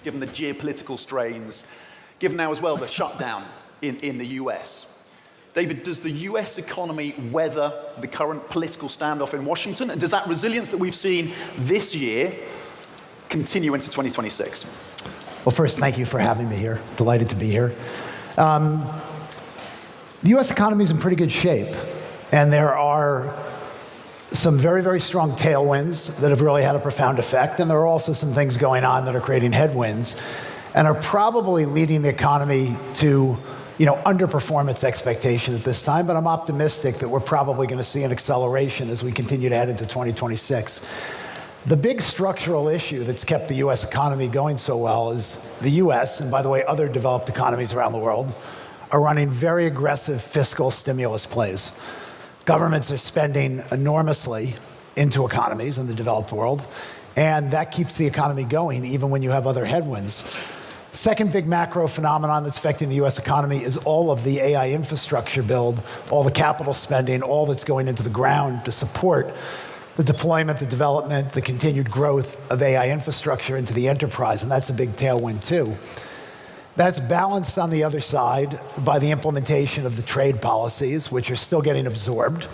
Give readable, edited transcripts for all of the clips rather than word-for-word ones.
given the geopolitical strains, given now as well the shutdown in the US. David, does the US economy weather the current political standoff in Washington? And does that resilience that we've seen this year continue into 2026? Well, first, thank you for having me here. Delighted to be here. The US economy is in pretty good shape, and there are some very, very strong tailwinds that have really had a profound effect, and there are also some things going on that are creating headwinds and are probably leading the economy to underperform its expectation at this time, but I'm optimistic that we're probably going to see an acceleration as we continue to head into 2026. The big structural issue that's kept the US economy going so well is the US, and by the way, other developed economies around the world, are running very aggressive fiscal stimulus plays. Governments are spending enormously into economies in the developed world, and that keeps the economy going even when you have other headwinds. Second big macro phenomenon that's affecting the US economy is all of the AI infrastructure build, all the capital spending, all that's going into the ground to support the deployment, the development, the continued growth of AI infrastructure into the enterprise, and that's a big tailwind too. That's balanced on the other side by the implementation of the trade policies, which are still getting absorbed.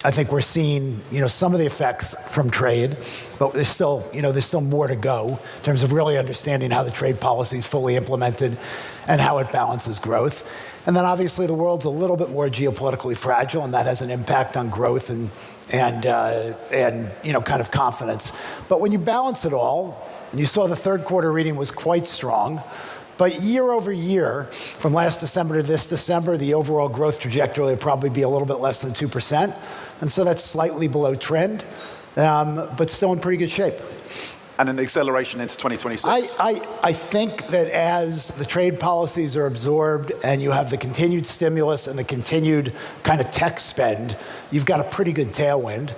I think we're seeing, some of the effects from trade, but there's still more to go in terms of really understanding how the trade policy is fully implemented and how it balances growth. And then obviously the world's a little bit more geopolitically fragile, and that has an impact on growth and kind of confidence. But when you balance it all, and you saw the third quarter reading was quite strong, but year over year, from last December to this December, the overall growth trajectory will probably be a little bit less than 2%. And so that's slightly below trend, but still in pretty good shape. And an acceleration into 2026? I think that as the trade policies are absorbed and you have the continued stimulus and the continued kind of tech spend, you've got a pretty good tailwind.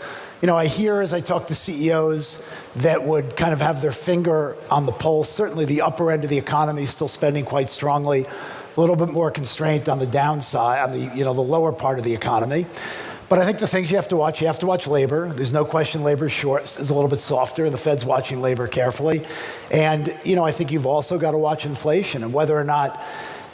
I hear as I talk to CEOs that would kind of have their finger on the pulse. Certainly the upper end of the economy is still spending quite strongly, a little bit more constraint on the downside, on the lower part of the economy. But I think the things you have to watch labor. There's no question labor is a little bit softer, and the Fed's watching labor carefully. And, I think you've also got to watch inflation and whether or not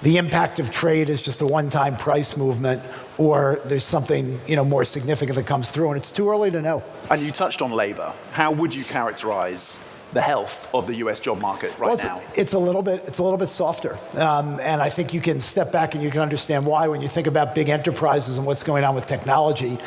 the impact of trade is just a one-time price movement or there's something, more significant that comes through, and it's too early to know. And you touched on labor. How would you characterize the health of the US job market now? It's a little bit softer. And I think you can step back and you can understand why. When you think about big enterprises and what's going on with technology,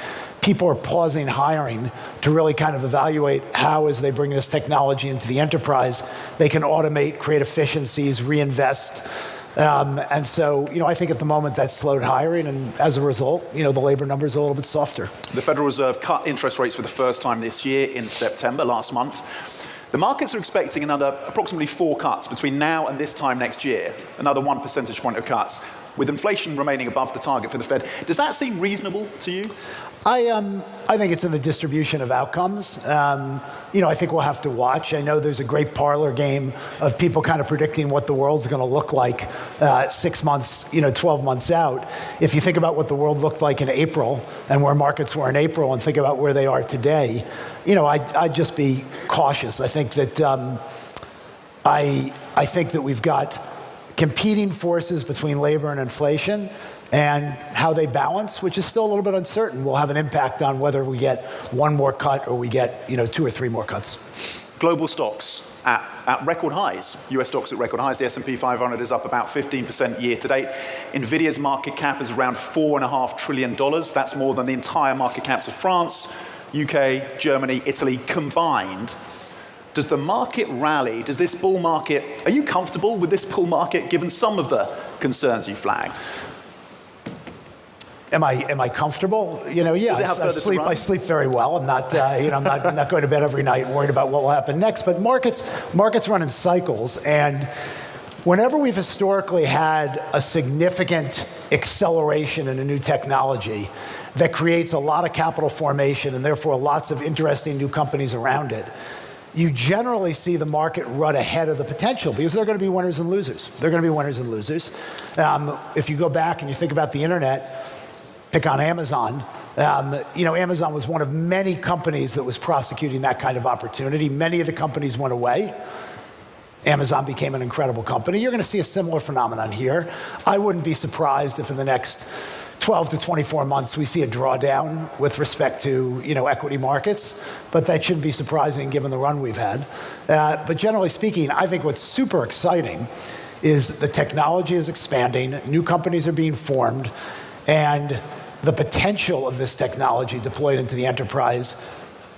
people are pausing hiring to really kind of evaluate how, as they bring this technology into the enterprise, they can automate, create efficiencies, reinvest. And so, I think at the moment that's slowed hiring, and as a result, the labor numbers are a little bit softer. The Federal Reserve cut interest rates for the first time this year in September, last month. The markets are expecting another approximately 4 cuts between now and this time next year, another 1 percentage point of cuts, with inflation remaining above the target for the Fed. Does that seem reasonable to you? I think it's in the distribution of outcomes. I think we'll have to watch. I know there's a great parlor game of people kind of predicting what the world's going to look like 6 months, 12 months out. If you think about what the world looked like in April and where markets were in April and think about where they are today, I'd just be cautious. I think that we've got competing forces between labor and inflation, and how they balance, which is still a little bit uncertain, will have an impact on whether we get one more cut or we get 2 or 3 more cuts. Global stocks at record highs. US stocks at record highs. The S&P 500 is up about 15% year to date. Nvidia's market cap is around $4.5 trillion. That's more than the entire market caps of France, UK, Germany, Italy combined. Does the market rally? Does this bull market, are you comfortable with this bull market given some of the concerns you flagged? Am I comfortable? Yeah, I sleep very well. I'm not, I'm not going to bed every night worried about what will happen next. But markets run in cycles, and whenever we've historically had a significant acceleration in a new technology that creates a lot of capital formation and therefore lots of interesting new companies around it, you generally see the market run ahead of the potential because there are going to be winners and losers. There are going to be winners and losers. If you go back and you think about the internet, pick on Amazon. Amazon was one of many companies that was prosecuting that kind of opportunity. Many of the companies went away. Amazon became an incredible company. You're going to see a similar phenomenon here. I wouldn't be surprised if in the next 12 to 24 months we see a drawdown with respect to equity markets, but that shouldn't be surprising given the run we've had. But generally speaking, I think what's super exciting is the technology is expanding, new companies are being formed, and the potential of this technology deployed into the enterprise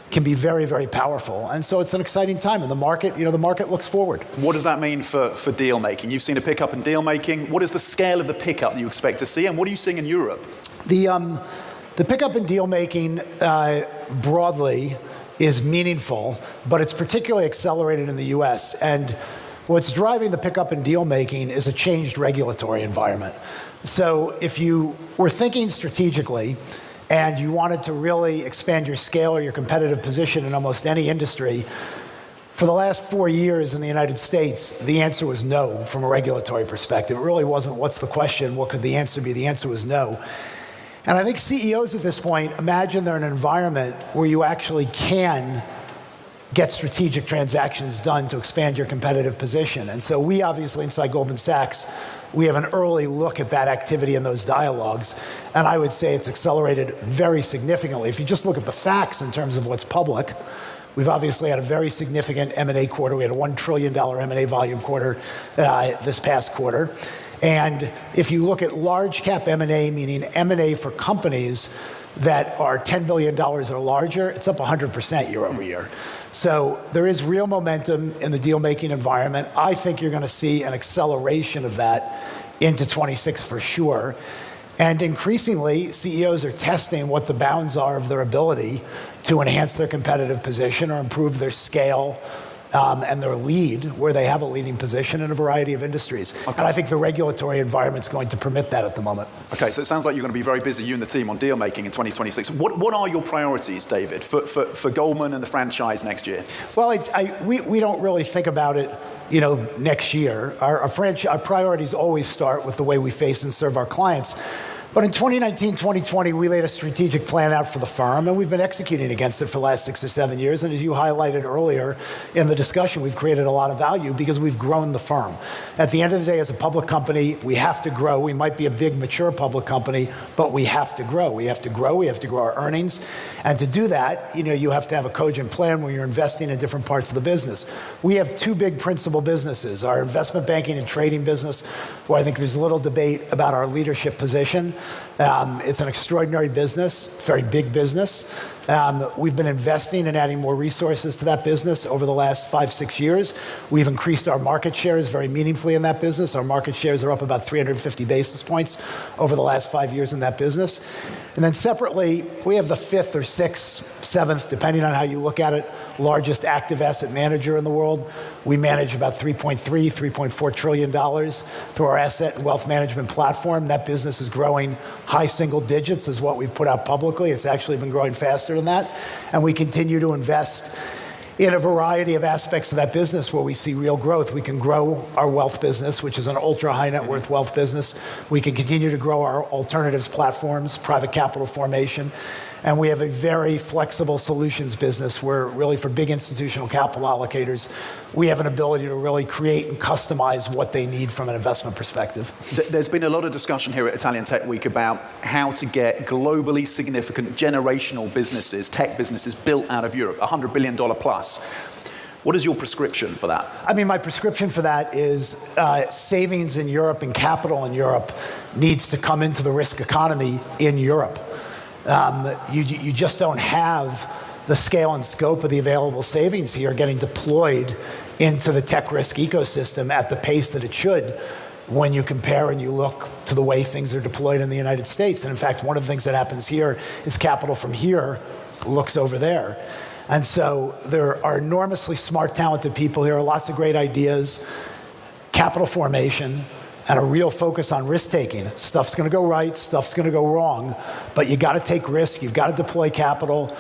can be very, very powerful. And so it's an exciting time, and the market looks forward. What does that mean for deal making? You've seen a pickup in deal making. What is the scale of the pickup that you expect to see, and what are you seeing in Europe? The pickup in deal making broadly is meaningful, but it's particularly accelerated in the US. And what's driving the pickup in deal making is a changed regulatory environment. So if you were thinking strategically and you wanted to really expand your scale or your competitive position in almost any industry, for the last 4 years in the United States, the answer was no from a regulatory perspective. It really wasn't what's the question, what could the answer be? The answer was no. And I think CEOs at this point imagine they're in an environment where you actually can get strategic transactions done to expand your competitive position. And so we obviously inside Goldman Sachs, we have an early look at that activity and those dialogues. And I would say it's accelerated very significantly. If you just look at the facts in terms of what's public, we've obviously had a very significant M&A quarter. We had a $1 trillion M&A volume quarter this past quarter. And if you look at large cap M&A, meaning M&A for companies that are $10 billion or larger, it's up 100% year over year. So there is real momentum in the deal-making environment. I think you're going to see an acceleration of that into 26 for sure. And increasingly, CEOs are testing what the bounds are of their ability to enhance their competitive position or improve their scale and their lead, where they have a leading position in a variety of industries. Okay. And I think the regulatory environment's going to permit that at the moment. Okay, so it sounds like you're going to be very busy, you and the team, on deal making in 2026. What are your priorities, David, for Goldman and the franchise next year? Well, we don't really think about it next year. Our priorities always start with the way we face and serve our clients. But in 2019, 2020, we laid a strategic plan out for the firm, and we've been executing against it for the last 6 or 7 years. And as you highlighted earlier in the discussion, we've created a lot of value because we've grown the firm. At the end of the day, as a public company, we have to grow. We might be a big, mature public company, but we have to grow. We have to grow. We have to grow our earnings. And to do that, you have to have a cogent plan where you're investing in different parts of the business. We have 2 big principal businesses, our investment banking and trading business, where I think there's little debate about our leadership position. It's an extraordinary business, very big business. We've been investing and adding more resources to that business over the last 5-6 years. We've increased our market shares very meaningfully in that business. Our market shares are up about 350 basis points over the last 5 years in that business. And then separately, we have the 5th or 6th, 7th, depending on how you look at it, largest active asset manager in the world. We manage about $3.4 trillion through our asset and wealth management platform. That business is growing high single digits is what we've put out publicly. It's actually been growing faster than that. And we continue to invest in a variety of aspects of that business where we see real growth. We can grow our wealth business, which is an ultra high net worth wealth business. We can continue to grow our alternatives platforms, private capital formation. And we have a very flexible solutions business where really for big institutional capital allocators, we have an ability to really create and customize what they need from an investment perspective. There's been a lot of discussion here at Italian Tech Week about how to get globally significant generational businesses, tech businesses, built out of Europe, $100 billion plus. What is your prescription for that? I mean, my prescription for that is savings in Europe and capital in Europe needs to come into the risk economy in Europe. You just don't have the scale and scope of the available savings here getting deployed into the tech risk ecosystem at the pace that it should when you compare and you look to the way things are deployed in the United States. And in fact, one of the things that happens here is capital from here looks over there. And so there are enormously smart, talented people here, lots of great ideas, capital formation, and a real focus on risk-taking. Stuff's going to go right, stuff's going to go wrong, but you got to take risk, you've got to deploy capital.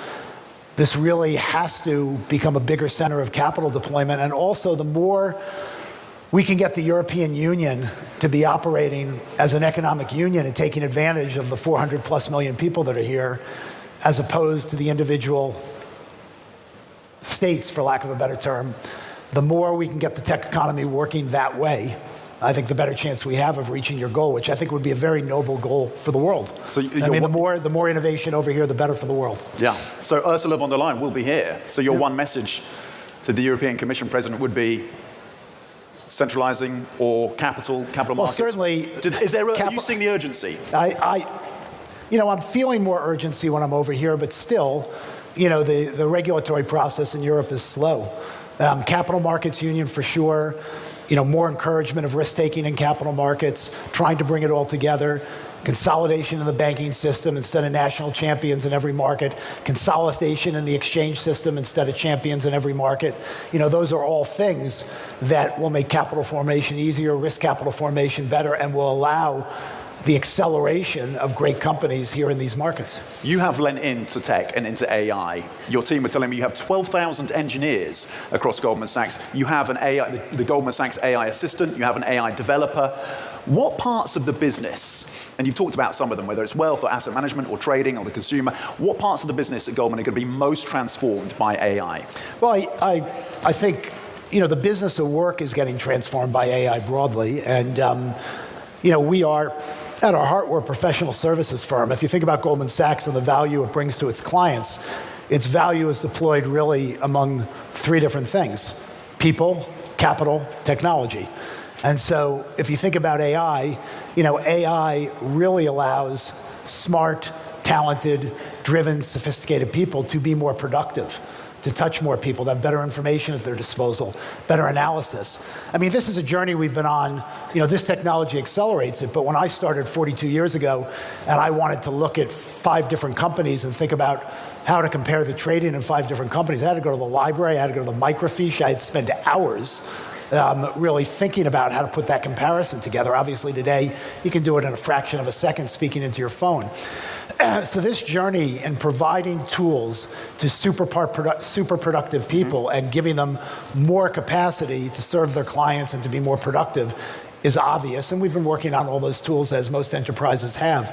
This really has to become a bigger center of capital deployment, and also the more we can get the European Union to be operating as an economic union and taking advantage of the 400 plus million people that are here, as opposed to the individual states, for lack of a better term, the more we can get the tech economy working that way, I think the better chance we have of reaching your goal, which I think would be a very noble goal for the world. So the more innovation over here, the better for the world. Yeah. So Ursula von der Leyen will be here. So your one message to the European Commission president would be centralizing or capital markets? Well, certainly. Are you seeing the urgency? I'm feeling more urgency when I'm over here, but still, the regulatory process in Europe is slow. Capital markets union for sure. More encouragement of risk-taking in capital markets, trying to bring it all together, consolidation in the banking system instead of national champions in every market, consolidation in the exchange system instead of champions in every market. Those are all things that will make capital formation easier, risk capital formation better, and will allow the acceleration of great companies here in these markets. You have lent into tech and into AI. Your team were telling me you have 12,000 engineers across Goldman Sachs. You have an AI, the Goldman Sachs AI assistant. You have an AI developer. What parts of the business, and you've talked about some of them, whether it's wealth or asset management or trading or the consumer, what parts of the business at Goldman are going to be most transformed by AI? Well, I think, the business of work is getting transformed by AI broadly. And, we are, at our heart, we're a professional services firm. If you think about Goldman Sachs and the value it brings to its clients, its value is deployed really among three different things: people, capital, technology. And so if you think about AI, AI really allows smart, talented, driven, sophisticated people to be more productive, to touch more people, to have better information at their disposal, better analysis. This is a journey we've been on. This technology accelerates it, but when I started 42 years ago and I wanted to look at 5 different companies and think about how to compare the trading in 5 different companies, I had to go to the library, I had to go to the microfiche, I had to spend hours really thinking about how to put that comparison together. Obviously today, you can do it in a fraction of a second speaking into your phone. So this journey in providing tools to super productive people and giving them more capacity to serve their clients and to be more productive is obvious, and we've been working on all those tools as most enterprises have.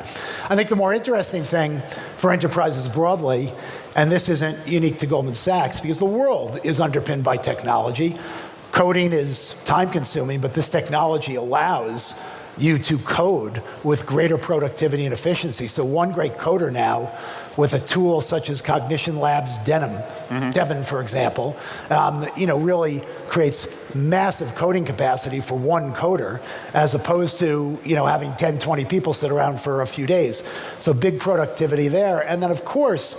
I think the more interesting thing for enterprises broadly, and this isn't unique to Goldman Sachs, because the world is underpinned by technology. Coding is time-consuming, but this technology allows you to code with greater productivity and efficiency. So one great coder now, with a tool such as Cognition Labs Devon, for example, really creates massive coding capacity for one coder, as opposed to having 10, 20 people sit around for a few days. So big productivity there. And then, of course,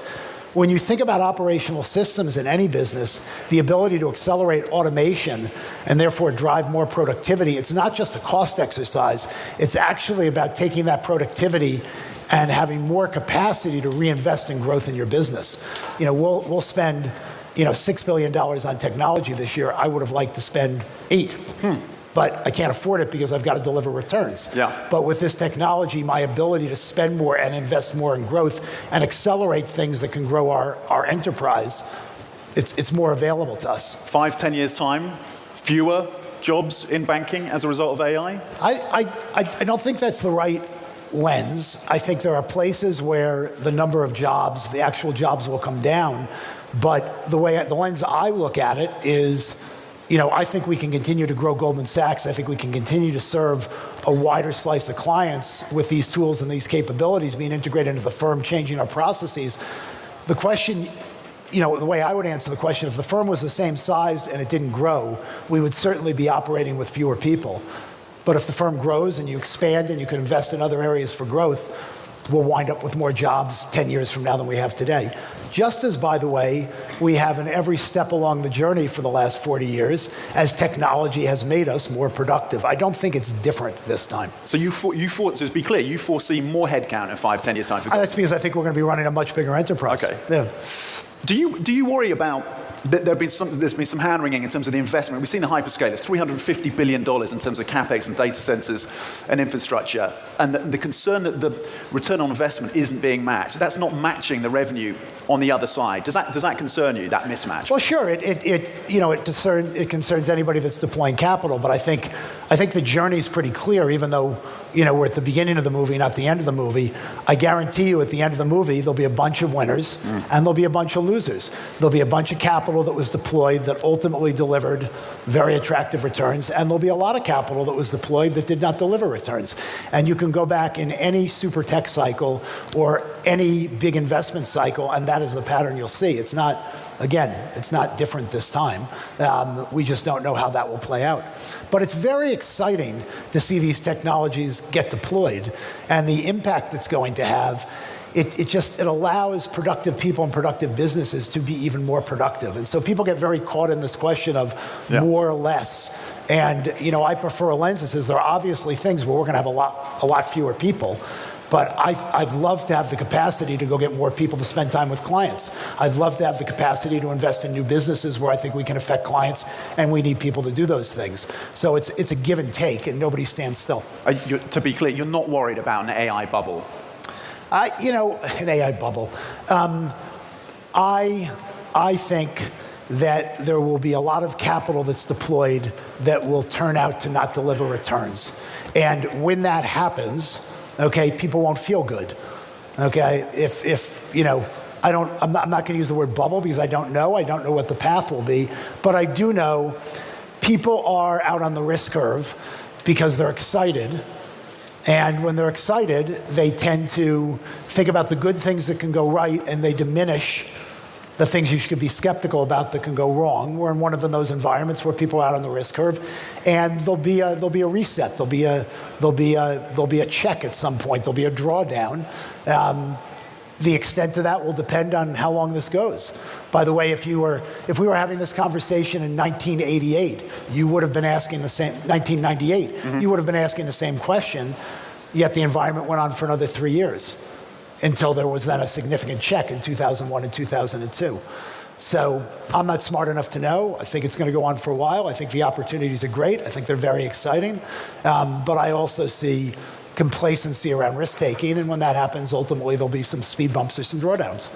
when you think about operational systems in any business, the ability to accelerate automation and therefore drive more productivity, it's not just a cost exercise. It's actually about taking that productivity and having more capacity to reinvest in growth in your business. We'll spend $6 billion on technology this year. I would have liked to spend $8. But I can't afford it because I've got to deliver returns. Yeah. But with this technology, my ability to spend more and invest more in growth and accelerate things that can grow our enterprise, it's more available to us. 5, 10 years' time, fewer jobs in banking as a result of AI? I don't think that's the right lens. I think there are places where the number of jobs, the actual jobs, will come down. But the lens I look at it is, I think we can continue to grow Goldman Sachs. I think we can continue to serve a wider slice of clients with these tools and these capabilities being integrated into the firm, changing our processes. The question, the way I would answer the question, if the firm was the same size and it didn't grow, we would certainly be operating with fewer people. But if the firm grows and you expand and you can invest in other areas for growth, we'll wind up with more jobs 10 years from now than we have today. Just as, by the way, we have in every step along the journey for the last 40 years, as technology has made us more productive. I don't think it's different this time. So just to be clear, you foresee more headcount in 5, 10 years' time? That's because I think we're going to be running a much bigger enterprise. Okay. Yeah. Do you worry about there's been some hand-wringing in terms of the investment? We've seen the hyperscalers, $350 billion in terms of capex and data centers and infrastructure, and the concern that the return on investment isn't being matched. That's not matching the revenue on the other side. Does that concern you, that mismatch? Well, sure. It concerns anybody that's deploying capital, but I think the journey's pretty clear, even though we're at the beginning of the movie, not the end of the movie. I guarantee you at the end of the movie, there'll be a bunch of winners and there'll be a bunch of losers. There'll be a bunch of capital that was deployed that ultimately delivered very attractive returns, and there'll be a lot of capital that was deployed that did not deliver returns. And you can go back in any super tech cycle or any big investment cycle, and that is the pattern you'll see. It's not different this time. We just don't know how that will play out. But it's very exciting to see these technologies get deployed and the impact it's going to have. It allows productive people and productive businesses to be even more productive. And so people get very caught in this question of more or less. And I prefer a lens that says there are obviously things where we're going to have a lot fewer people. But I'd love to have the capacity to go get more people to spend time with clients. I'd love to have the capacity to invest in new businesses where I think we can affect clients, and we need people to do those things. So it's a give and take, and nobody stands still. To be clear, you're not worried about an AI bubble? An AI bubble. I think that there will be a lot of capital that's deployed that will turn out to not deliver returns. And when that happens, okay, people won't feel good. Okay, I'm not going to use the word bubble because I don't know what the path will be, but I do know people are out on the risk curve because they're excited. And when they're excited, they tend to think about the good things that can go right, and they diminish the things you should be skeptical about that can go wrong. We're in one of those environments where people are out on the risk curve, and there'll be a reset. There'll be a check at some point. There'll be a drawdown. The extent of that will depend on how long this goes. By the way, if we were having this conversation in 1988, you would have been asking the same. 1998, you would have been asking the same question. Yet the environment went on for another 3 years, until there was then a significant check in 2001 and 2002. So I'm not smart enough to know. I think it's going to go on for a while. I think the opportunities are great. I think they're very exciting. But I also see complacency around risk-taking, and when that happens, ultimately there'll be some speed bumps or some drawdowns.